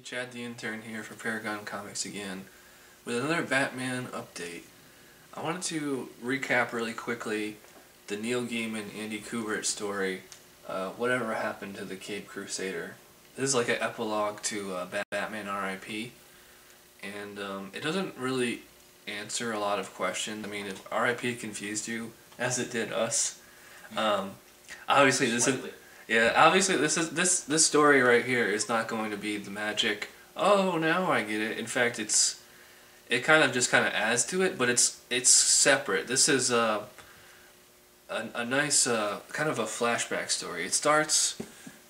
Chad the Intern here for Paragon Comics again with another Batman update. I wanted to recap really quickly the Neil Gaiman, Andy Kubert story, Whatever Happened to the Caped Crusader. This is like an epilogue to Batman R.I.P. And it doesn't really answer a lot of questions. I mean, if R.I.P. confused you, as it did us, obviously this is... Yeah, obviously this story right here is not going to be the magic, oh, now I get it. In fact, it kind of adds to it, but it's separate. This is a nice kind of a flashback story. It starts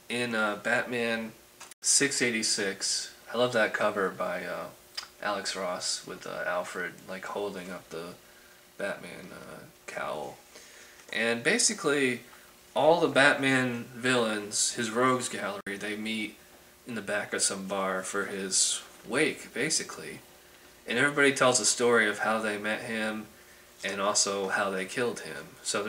in Batman 686. I love that cover by Alex Ross with Alfred like holding up the Batman cowl. And basically all the Batman villains, his rogues gallery, they meet in the back of some bar for his wake, basically. And everybody tells a story of how they met him and also how they killed him. So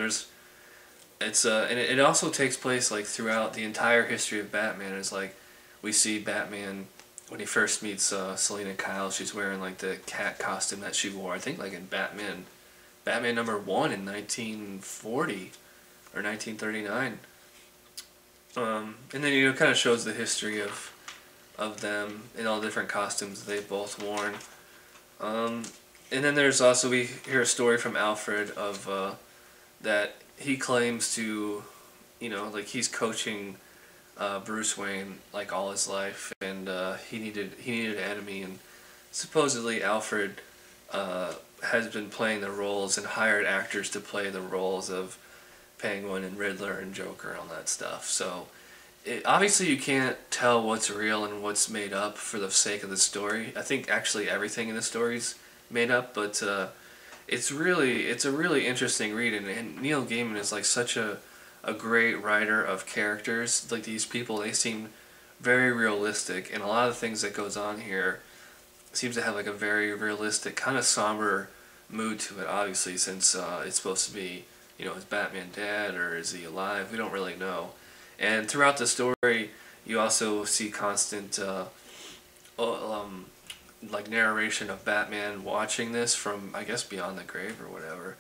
and it also takes place like throughout the entire history of Batman. It's like we see Batman when he first meets Selina Kyle. She's wearing like the cat costume that she wore, I think like in Batman number 1 in 1940. Or 1939, and then it kind of shows the history of them in all different costumes they've both worn. And then there's also, we hear a story from Alfred of that he claims to, like he's coaching Bruce Wayne like all his life, and he needed an enemy, and supposedly Alfred has been playing the roles and hired actors to play the roles of Penguin and Riddler and Joker and all that stuff. So obviously you can't tell what's real and what's made up for the sake of the story. I think actually everything in the story's made up, but it's a really interesting read, and Neil Gaiman is like such a great writer of characters. Like these people, they seem very realistic, and a lot of the things that goes on here seems to have like a very realistic, kind of somber mood to it, obviously, since it's supposed to be, is Batman dead or is he alive? We don't really know. And throughout the story, you also see constant like narration of Batman watching this from, I guess, beyond the grave or whatever.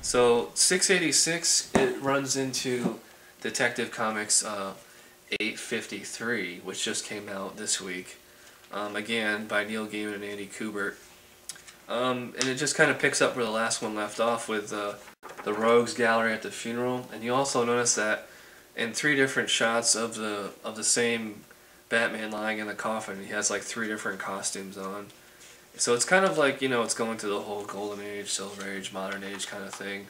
So 686, it runs into Detective Comics 853, which just came out this week. Again, by Neil Gaiman and Andy Kubert. And it just kind of picks up where the last one left off with the Rogues Gallery at the funeral. And you also notice that in 3 different shots of the same Batman lying in the coffin, he has like 3 different costumes on. So it's kind of like, it's going through the whole Golden Age, Silver Age, Modern Age kind of thing.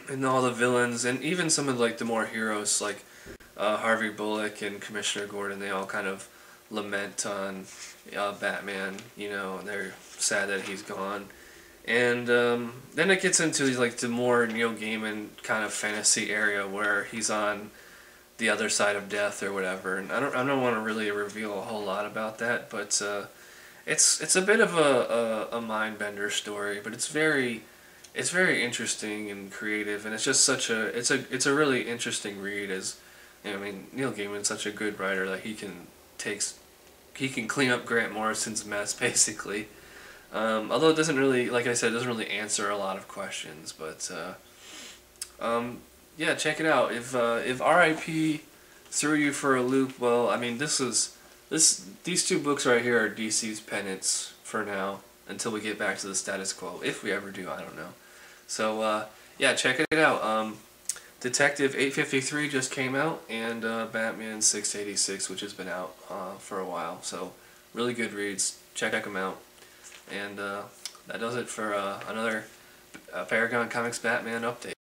And all the villains, and even some of like the more heroes like Harvey Bullock and Commissioner Gordon, they all kind of lament on Batman, and they're sad that he's gone. And then it gets into like the more Neil Gaiman kind of fantasy area where he's on the other side of death or whatever. And I don't want to really reveal a whole lot about that, but it's a bit of a mind bender story, but it's very interesting and creative, and it's just it's a really interesting read. As I mean, Neil Gaiman's such a good writer that he can clean up Grant Morrison's mess, basically. Although it doesn't really, like I said, it doesn't really answer a lot of questions. But yeah, check it out. If R.I.P. threw you for a loop, well, I mean, these 2 books right here are DC's pennants for now until we get back to the status quo. If we ever do, I don't know. So yeah, check it out. Detective 853 just came out, and Batman 686, which has been out for a while. So really good reads. Check them out. And that does it for another Paragon Comics Batman update.